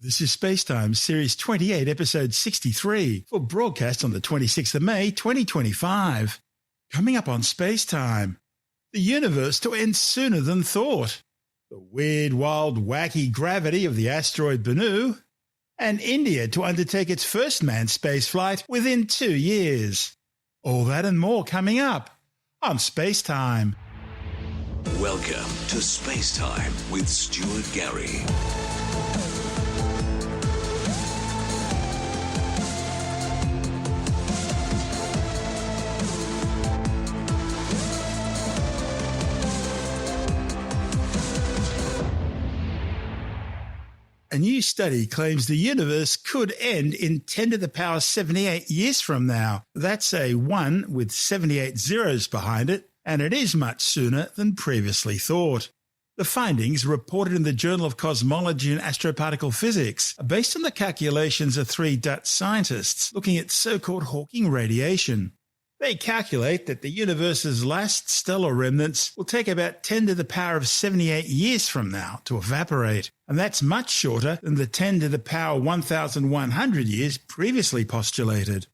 This is SpaceTime Series 28, Episode 63, for broadcast on the 26th of May, 2025. Coming up on SpaceTime, the universe to end sooner than thought, the weird, wild, wacky gravity of the asteroid Bennu, and India to undertake its first manned spaceflight within 2 years. All that and more coming up on SpaceTime. Welcome to SpaceTime with Stuart Gary. A new study claims the universe could end in 10 to the power 78 years from now. That's a 1 with 78 zeros behind it, and it is much sooner than previously thought. The findings, reported in the Journal of Cosmology and Astroparticle Physics, are based on the calculations of 3 Dutch scientists looking at so-called Hawking radiation. They calculate that the universe's last stellar remnants will take about 10 to the power of 78 years from now to evaporate, and that's much shorter than the 10 to the power 1,100 years previously postulated.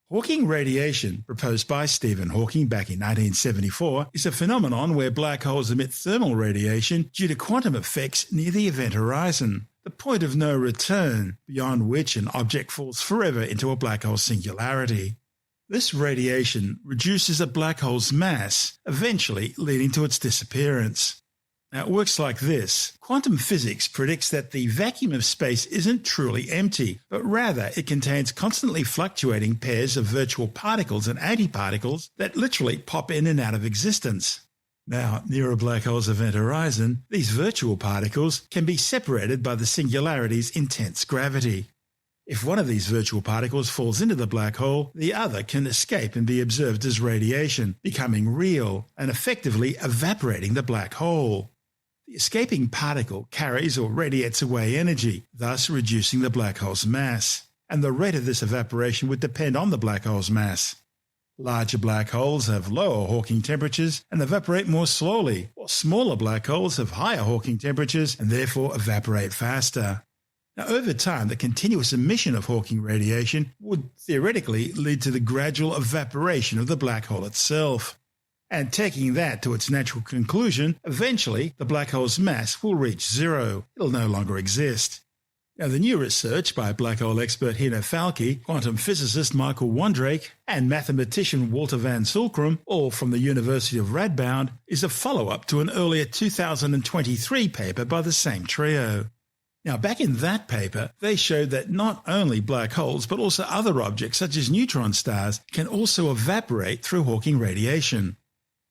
Hawking radiation, proposed by Stephen Hawking back in 1974, is a phenomenon where black holes emit thermal radiation due to quantum effects near the event horizon, the point of no return, beyond which an object falls forever into a black hole singularity. This radiation reduces a black hole's mass, eventually leading to its disappearance. Now, it works like this. Quantum physics predicts that the vacuum of space isn't truly empty, but rather it contains constantly fluctuating pairs of virtual particles and antiparticles that literally pop in and out of existence. Now, near a black hole's event horizon, these virtual particles can be separated by the singularity's intense gravity. If one of these virtual particles falls into the black hole, the other can escape and be observed as radiation, becoming real and effectively evaporating the black hole. The escaping particle carries or radiates away energy, thus reducing the black hole's mass, and the rate of this evaporation would depend on the black hole's mass. Larger black holes have lower Hawking temperatures and evaporate more slowly, while smaller black holes have higher Hawking temperatures and therefore evaporate faster. Now, over time, the continuous emission of Hawking radiation would theoretically lead to the gradual evaporation of the black hole itself. And taking that to its natural conclusion, eventually the black hole's mass will reach zero. It'll no longer exist. Now, the new research by black hole expert Hino Falke, quantum physicist Michael Wondrake, and mathematician Walter van Sulcrum, all from the University of Radboud, is a follow-up to an earlier 2023 paper by the same trio. Now, back in that paper, they showed that not only black holes, but also other objects such as neutron stars can also evaporate through Hawking radiation.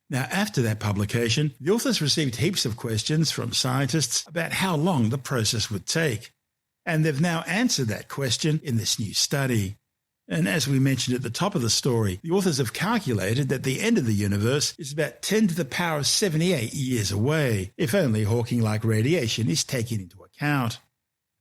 Now, after that publication, the authors received heaps of questions from scientists about how long the process would take. And they've now answered that question in this new study. And as we mentioned at the top of the story, the authors have calculated that the end of the universe is about 10 to the power of 78 years away, if only Hawking-like radiation is taken into account.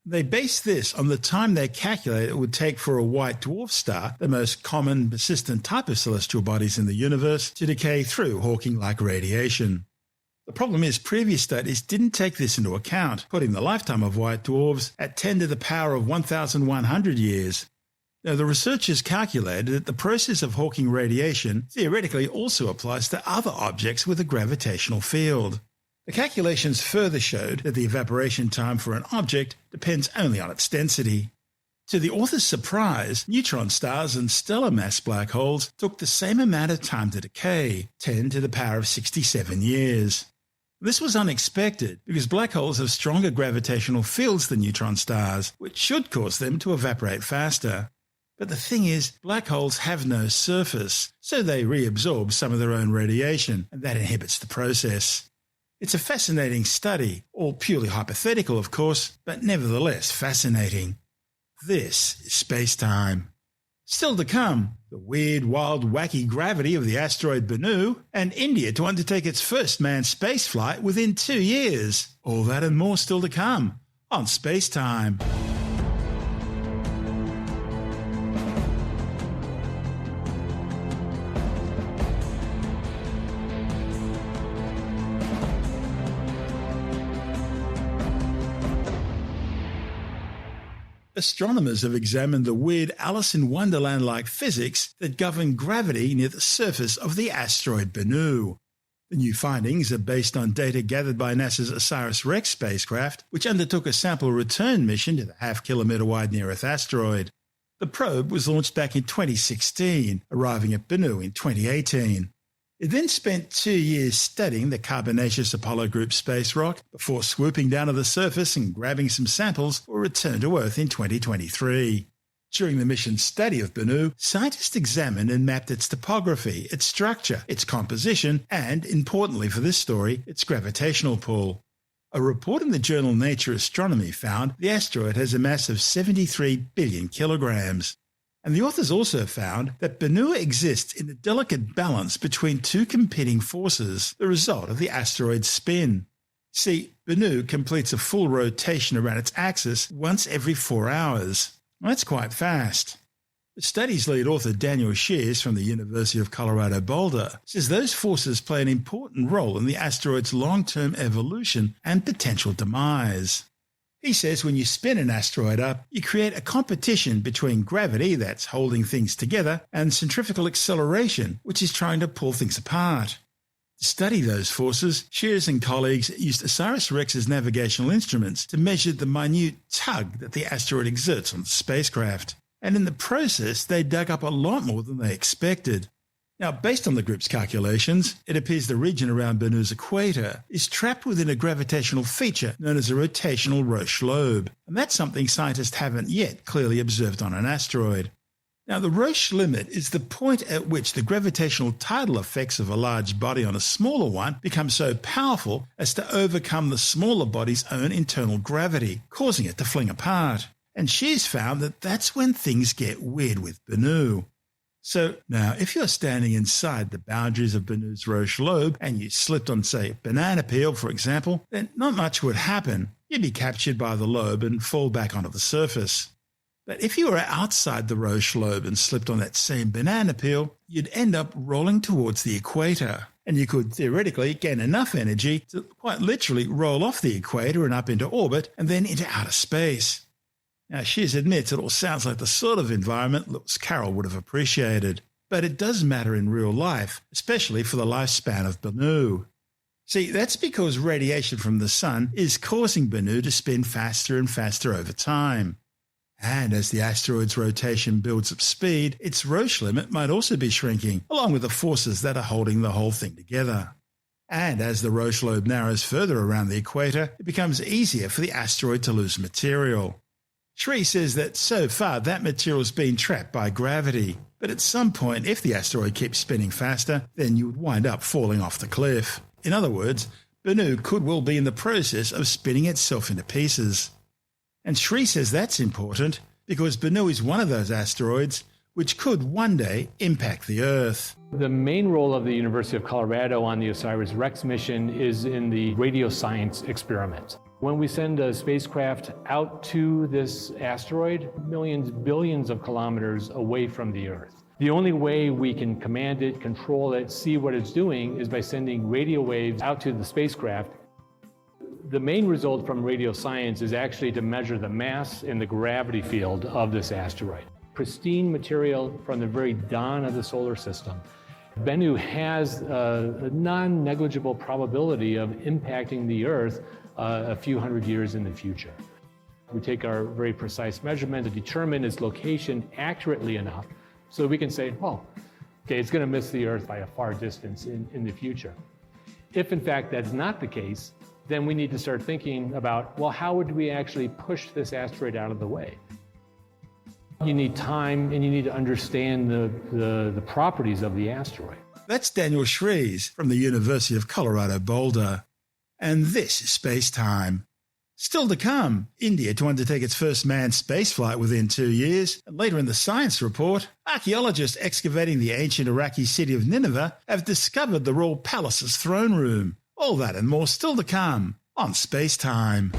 They base this on the time they calculate it would take for a white dwarf star, the most common persistent type of celestial bodies in the universe, to decay through Hawking-like radiation. The problem is previous studies didn't take this into account, putting the lifetime of white dwarfs at 10 to the power of 1,100 years. Now, the researchers calculated that the process of Hawking radiation theoretically also applies to other objects with a gravitational field. The calculations further showed that the evaporation time for an object depends only on its density. To the authors' surprise, neutron stars and stellar mass black holes took the same amount of time to decay, 10 to the power of 67 years. This was unexpected because black holes have stronger gravitational fields than neutron stars, which should cause them to evaporate faster. But the thing is, black holes have no surface, so they reabsorb some of their own radiation, and that inhibits the process. It's a fascinating study, all purely hypothetical of course, but nevertheless fascinating. This is SpaceTime. Still to come, the weird, wild, wacky gravity of the asteroid Bennu, and India to undertake its first manned spaceflight within 2 years. All that and more still to come on SpaceTime. Astronomers have examined the weird Alice in Wonderland-like physics that govern gravity near the surface of the asteroid Bennu. The new findings are based on data gathered by NASA's OSIRIS-REx spacecraft, which undertook a sample return mission to the half-kilometre-wide near-Earth asteroid. The probe was launched back in 2016, arriving at Bennu in 2018. It then spent 2 years studying the carbonaceous Apollo group space rock before swooping down to the surface and grabbing some samples for return to Earth in 2023. During the mission's study of Bennu, scientists examined and mapped its topography, its structure, its composition, and, importantly for this story, its gravitational pull. A report in the journal Nature Astronomy found the asteroid has a mass of 73 billion kilograms. And the authors also found that Bennu exists in a delicate balance between two competing forces, the result of the asteroid's spin. See, Bennu completes a full rotation around its axis once every 4 hours. That's quite fast. The study's lead author Daniel Shears from the University of Colorado Boulder says those forces play an important role in the asteroid's long-term evolution and potential demise. He says when you spin an asteroid up, you create a competition between gravity, that's holding things together, and centrifugal acceleration, which is trying to pull things apart. To study those forces, Shears and colleagues used OSIRIS-REx's navigational instruments to measure the minute tug that the asteroid exerts on the spacecraft. And in the process, they dug up a lot more than they expected. Now, based on the group's calculations, it appears the region around Bennu's equator is trapped within a gravitational feature known as a rotational Roche lobe, and that's something scientists haven't yet clearly observed on an asteroid. Now, the Roche limit is the point at which the gravitational tidal effects of a large body on a smaller one become so powerful as to overcome the smaller body's own internal gravity, causing it to fling apart. And she's found that that's when things get weird with Bennu. So now, if you're standing inside the boundaries of Bennu's Roche lobe and you slipped on, say, banana peel, for example, then not much would happen. You'd be captured by the lobe and fall back onto the surface. But if you were outside the Roche lobe and slipped on that same banana peel, you'd end up rolling towards the equator. And you could theoretically gain enough energy to quite literally roll off the equator and up into orbit and then into outer space. Now, Shears admits it all sounds like the sort of environment Lewis Carroll would have appreciated. But it does matter in real life, especially for the lifespan of Bennu. See, that's because radiation from the sun is causing Bennu to spin faster and faster over time. And as the asteroid's rotation builds up speed, its Roche limit might also be shrinking, along with the forces that are holding the whole thing together. And as the Roche lobe narrows further around the equator, it becomes easier for the asteroid to lose material. Shree says that so far that material's been trapped by gravity, but at some point, if the asteroid keeps spinning faster, then you would wind up falling off the cliff. In other words, Bennu could well be in the process of spinning itself into pieces. And Shree says that's important because Bennu is one of those asteroids which could one day impact the Earth. The main role of the University of Colorado on the OSIRIS-REx mission is in the radio science experiment. When we send a spacecraft out to this asteroid, millions, billions of kilometers away from the Earth, the only way we can command it, control it, see what it's doing is by sending radio waves out to the spacecraft. The main result from radio science is actually to measure the mass and the gravity field of this asteroid. Pristine material from the very dawn of the solar system. Bennu has a non-negligible probability of impacting the Earth a few hundred years in the future. We take our very precise measurement to determine its location accurately enough so we can say, oh, okay, it's going to miss the Earth by a far distance in the future. If in fact that's not the case, then we need to start thinking about, well, how would we actually push this asteroid out of the way? You need time and you need to understand the properties of the asteroid. That's Daniel Shrees from the University of Colorado Boulder. And this is SpaceTime. Still to come, India to undertake its first manned spaceflight within 2 years. And later in the science report, archaeologists excavating the ancient Iraqi city of Nineveh have discovered the royal palace's throne room. All that and more still to come on SpaceTime.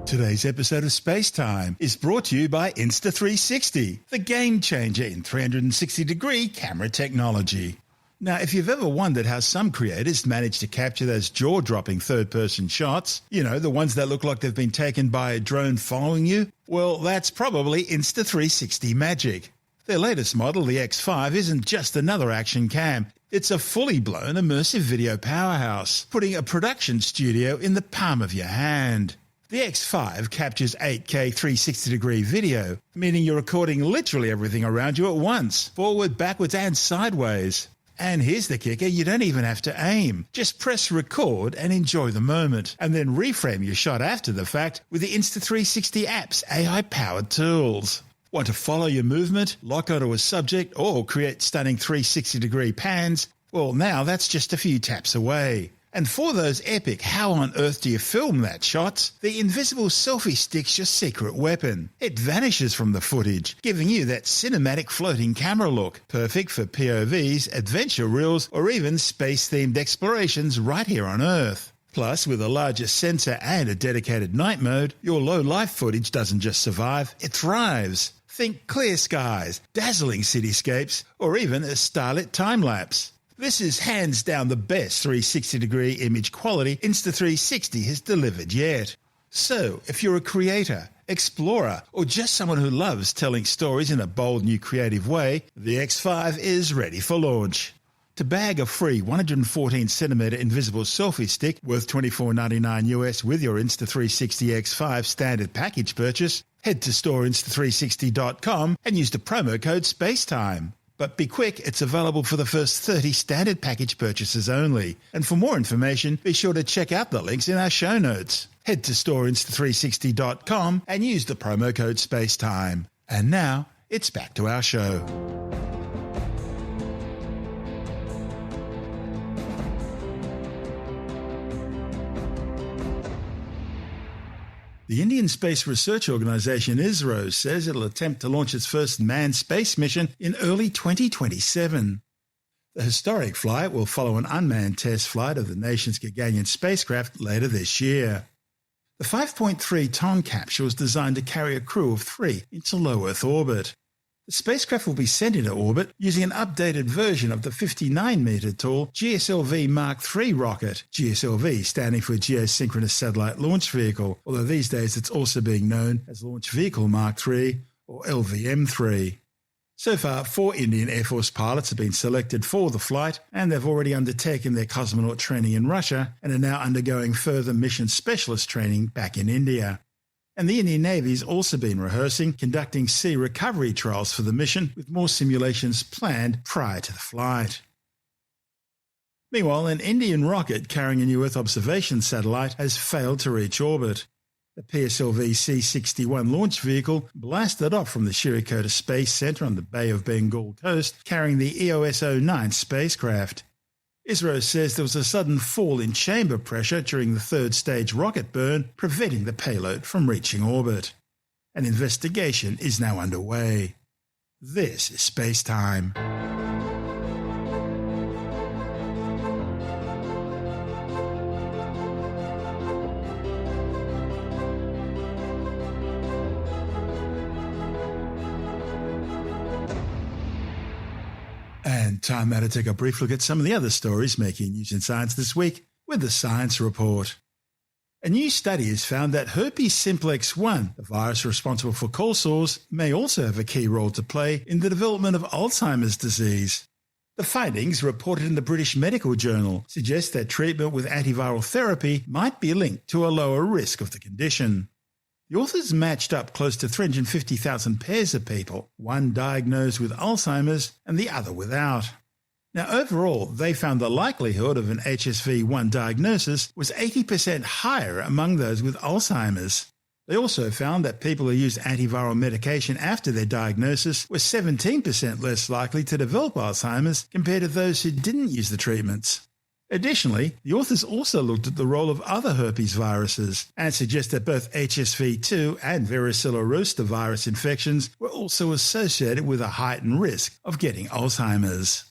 Today's episode of SpaceTime is brought to you by Insta360, the game changer in 360-degree camera technology. Now, if you've ever wondered how some creators manage to capture those jaw-dropping third-person shots, the ones that look like they've been taken by a drone following you, well, that's probably Insta360 magic. Their latest model, the X5, isn't just another action cam. It's a fully blown immersive video powerhouse, putting a production studio in the palm of your hand. The X5 captures 8K 360-degree video, meaning you're recording literally everything around you at once, forward, backwards and sideways. And here's the kicker, you don't even have to aim. Just press record and enjoy the moment, and then reframe your shot after the fact with the Insta360 app's AI-powered tools. Want to follow your movement, lock onto a subject, or create stunning 360-degree pans? Well, now that's just a few taps away. And for those epic how on earth do you film that shots, the invisible selfie stick's your secret weapon. It vanishes from the footage, giving you that cinematic floating camera look, perfect for POVs, adventure reels, or even space-themed explorations right here on Earth. Plus, with a larger sensor and a dedicated night mode, your low-life footage doesn't just survive, it thrives. Think clear skies, dazzling cityscapes, or even a starlit time-lapse. This is hands down the best 360-degree image quality Insta360 has delivered yet. So, if you're a creator, explorer, or just someone who loves telling stories in a bold new creative way, the X5 is ready for launch. To bag a free 114cm invisible selfie stick worth $24.99 US with your Insta360 X5 standard package purchase, head to storeinsta360.com and use the promo code SpaceTime. But be quick, it's available for the first 30 standard package purchases only. And for more information, be sure to check out the links in our show notes. Head to storeinsta360.com and use the promo code SpaceTime. And now, it's back to our show. The Indian Space Research Organisation ISRO says it'll attempt to launch its first manned space mission in early 2027. The historic flight will follow an unmanned test flight of the nation's Gaganyaan spacecraft later this year. The 5.3-ton capsule is designed to carry a crew of 3 into low Earth orbit. The spacecraft will be sent into orbit using an updated version of the 59-metre-tall GSLV Mark III rocket, GSLV standing for Geosynchronous Satellite Launch Vehicle, although these days it's also being known as Launch Vehicle Mark III, or LVM-3. So far, 4 Indian Air Force pilots have been selected for the flight, and they've already undertaken their cosmonaut training in Russia and are now undergoing further mission specialist training back in India. And the Indian Navy's also been rehearsing, conducting sea recovery trials for the mission, with more simulations planned prior to the flight. Meanwhile, an Indian rocket carrying a new Earth observation satellite has failed to reach orbit. The PSLV C-61 launch vehicle blasted off from the Shrikota Space Centre on the Bay of Bengal coast, carrying the EOS-09 spacecraft. ISRO says there was a sudden fall in chamber pressure during the third stage rocket burn, preventing the payload from reaching orbit. An investigation is now underway. This is Space Time. And time now to take a brief look at some of the other stories making news in science this week with the Science Report. A new study has found that herpes simplex 1, the virus responsible for cold sores, may also have a key role to play in the development of Alzheimer's disease. The findings, reported in the British Medical Journal, suggest that treatment with antiviral therapy might be linked to a lower risk of the condition. The authors matched up close to 350,000 pairs of people, one diagnosed with Alzheimer's and the other without. Now, overall, they found the likelihood of an HSV-1 diagnosis was 80% higher among those with Alzheimer's. They also found that people who used antiviral medication after their diagnosis were 17% less likely to develop Alzheimer's compared to those who didn't use the treatments. Additionally, the authors also looked at the role of other herpes viruses and suggest that both HSV-2 and varicella zoster virus infections were also associated with a heightened risk of getting Alzheimer's.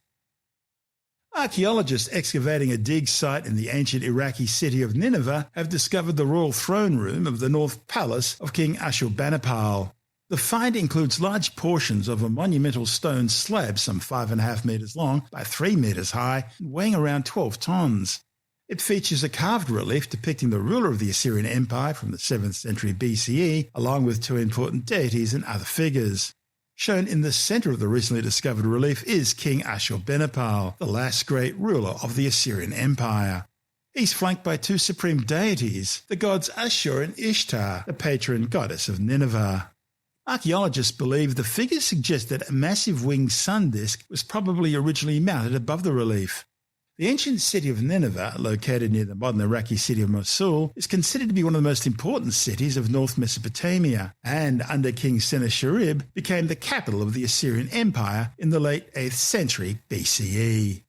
Archaeologists excavating a dig site in the ancient Iraqi city of Nineveh have discovered the royal throne room of the North Palace of King Ashurbanipal. The find includes large portions of a monumental stone slab some 5.5 metres long by 3 metres high, weighing around 12 tonnes. It features a carved relief depicting the ruler of the Assyrian Empire from the 7th century BCE, along with 2 important deities and other figures. Shown in the centre of the recently discovered relief is King Ashurbanipal, the last great ruler of the Assyrian Empire. He's flanked by 2 supreme deities, the gods Ashur and Ishtar, the patron goddess of Nineveh. Archaeologists believe the figures suggest that a massive winged sun disk was probably originally mounted above the relief. The ancient city of Nineveh, located near the modern Iraqi city of Mosul, is considered to be one of the most important cities of North Mesopotamia, and under King Sennacherib became the capital of the Assyrian Empire in the late 8th century BCE.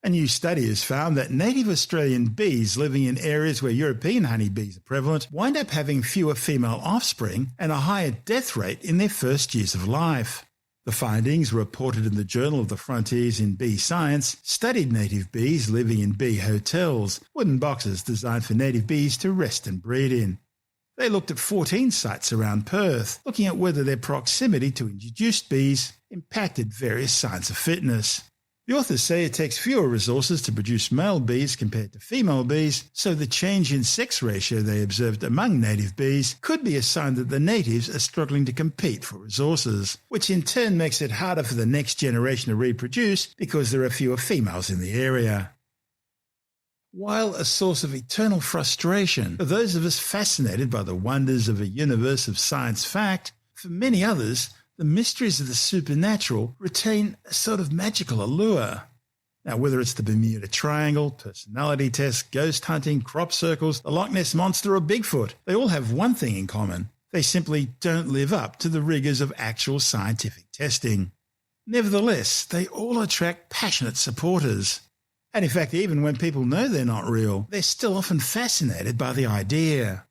A new study has found that native Australian bees living in areas where European honeybees are prevalent wind up having fewer female offspring and a higher death rate in their first years of life. The findings, reported in the Journal of the Frontiers in Bee Science, studied native bees living in bee hotels, wooden boxes designed for native bees to rest and breed in. They looked at 14 sites around Perth, looking at whether their proximity to introduced bees impacted various signs of fitness. The authors say it takes fewer resources to produce male bees compared to female bees, so the change in sex ratio they observed among native bees could be a sign that the natives are struggling to compete for resources, which in turn makes it harder for the next generation to reproduce because there are fewer females in the area. While a source of eternal frustration for those of us fascinated by the wonders of a universe of science fact, for many others, the mysteries of the supernatural retain a sort of magical allure. Now, whether it's the Bermuda Triangle, personality tests, ghost hunting, crop circles, the Loch Ness Monster or Bigfoot, they all have one thing in common. They simply don't live up to the rigours of actual scientific testing. Nevertheless, they all attract passionate supporters. And in fact, even when people know they're not real, they're still often fascinated by the idea.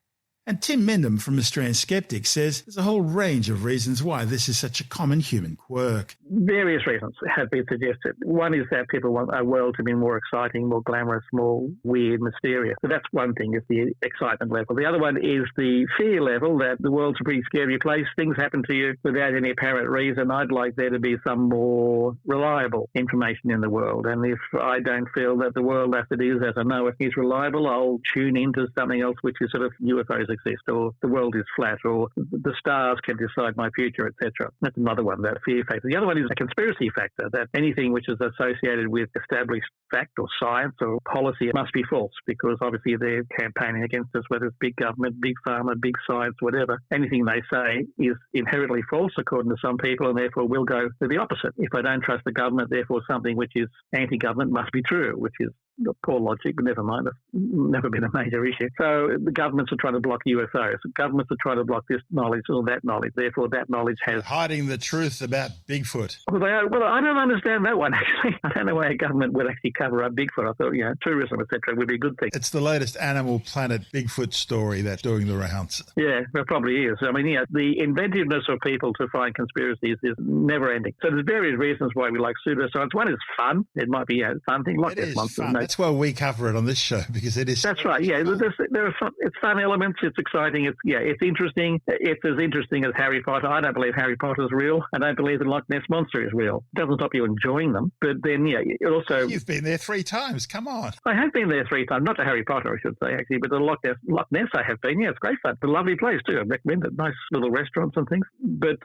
And Tim Mendham from Australian Skeptics says there's a whole range of reasons why this is such a common human quirk. Various reasons have been suggested. One is that people want our world to be more exciting, more glamorous, more weird, mysterious. So that's one thing, is the excitement level. The other one is the fear level, that the world's a pretty scary place. Things happen to you without any apparent reason. I'd like there to be some more reliable information in the world. And if I don't feel that the world as it is, as I know it, is reliable, I'll tune into something else, which is sort of UFOs exist, or the world is flat, or the stars can decide my future, etc. That's another one, that fear factor. The other one is a conspiracy factor, that anything which is associated with established fact or science or policy must be false, because obviously they're campaigning against us, whether it's big government, big pharma, big science, whatever. Anything they say is inherently false according to some people, and therefore will go to the opposite. If I don't trust the government, therefore something which is anti-government must be true, which is poor logic, but never mind. It's never been a major issue. So the governments are trying to block UFOs. Governments are trying to block this knowledge or that knowledge. Therefore, that knowledge has... hiding the truth about Bigfoot. Well, I don't understand that one, actually. I don't know why a government would actually cover up Bigfoot. I thought, tourism, etc., would be a good thing. It's the latest Animal Planet Bigfoot story that's doing the rounds. Yeah, it probably is. I mean, the inventiveness of people to find conspiracies is never ending. So there's various reasons why we like pseudoscience. One is fun. It might be a fun thing. Like it is fun. That's why we cover it on this show, because it is. That's right. Yeah, there are it's fun elements. It's exciting. It's interesting. It's as interesting as Harry Potter. I don't believe Harry Potter is real. I don't believe the Loch Ness Monster is real. It doesn't stop you enjoying them. But then, it also... You've been there 3 times. Come on. I have been there 3 times. Not to Harry Potter, I should say, actually, but the Loch Ness I have been. Yeah, it's great fun. It's a lovely place, too. I recommend it. Nice little restaurants and things. But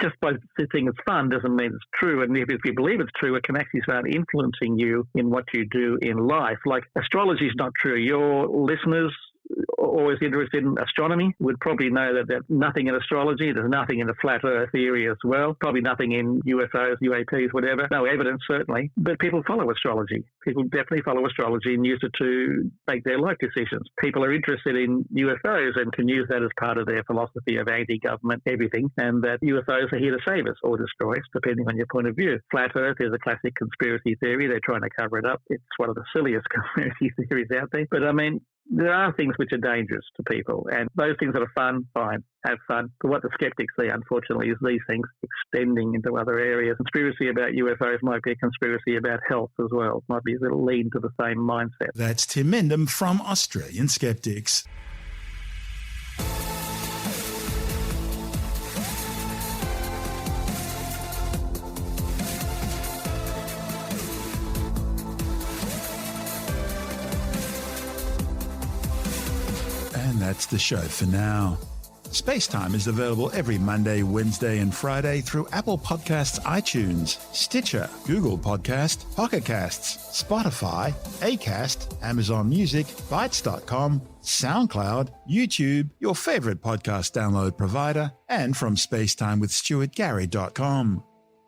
just by saying it's fun doesn't mean it's true. And if you believe it's true, it can actually start influencing you in what you do in life. Like, astrology is not true. Your listeners always interested in astronomy would probably know that there's nothing in astrology. There's nothing in the flat earth theory as well. Probably nothing in UFOs, UAPs, whatever. No evidence, certainly. But people follow astrology. People definitely follow astrology and use it to make their life decisions. People are interested in UFOs and can use that as part of their philosophy of anti-government everything, and that UFOs are here to save us or destroy us, depending on your point of view. Flat earth is a classic conspiracy theory. They're trying to cover it up. It's one of the silliest conspiracy theories out there. But I mean, there are things which are dangerous to people, and those things that are fun, fine, have fun. But what the skeptics see, unfortunately, is these things extending into other areas. Conspiracy about UFOs might be a conspiracy about health as well. It might be a little lean to the same mindset. That's Tim Mendham from Australian Skeptics. And that's the show for now. SpaceTime is available every Monday, Wednesday and Friday through Apple Podcasts, iTunes, Stitcher, Google Podcast, Pocket Casts, Spotify, Acast, Amazon Music, Bytes.com, SoundCloud, YouTube, your favorite podcast download provider, and from spacetimewithstuartgary.com.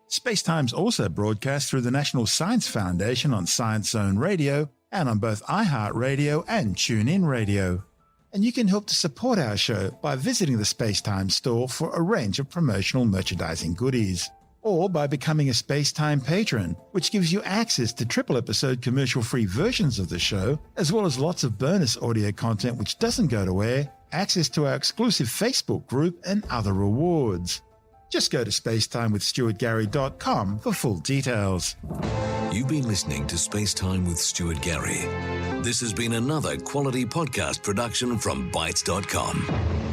SpaceTime's also broadcast through the National Science Foundation on Science Zone Radio and on both iHeartRadio and TuneIn Radio. And you can help to support our show by visiting the SpaceTime store for a range of promotional merchandising goodies, or by becoming a SpaceTime patron, which gives you access to triple-episode commercial-free versions of the show, as well as lots of bonus audio content which doesn't go to air, access to our exclusive Facebook group, and other rewards. Just go to spacetimewithstuartgary.com for full details. You've been listening to SpaceTime with Stuart Gary. This has been another quality podcast production from Bytes.com.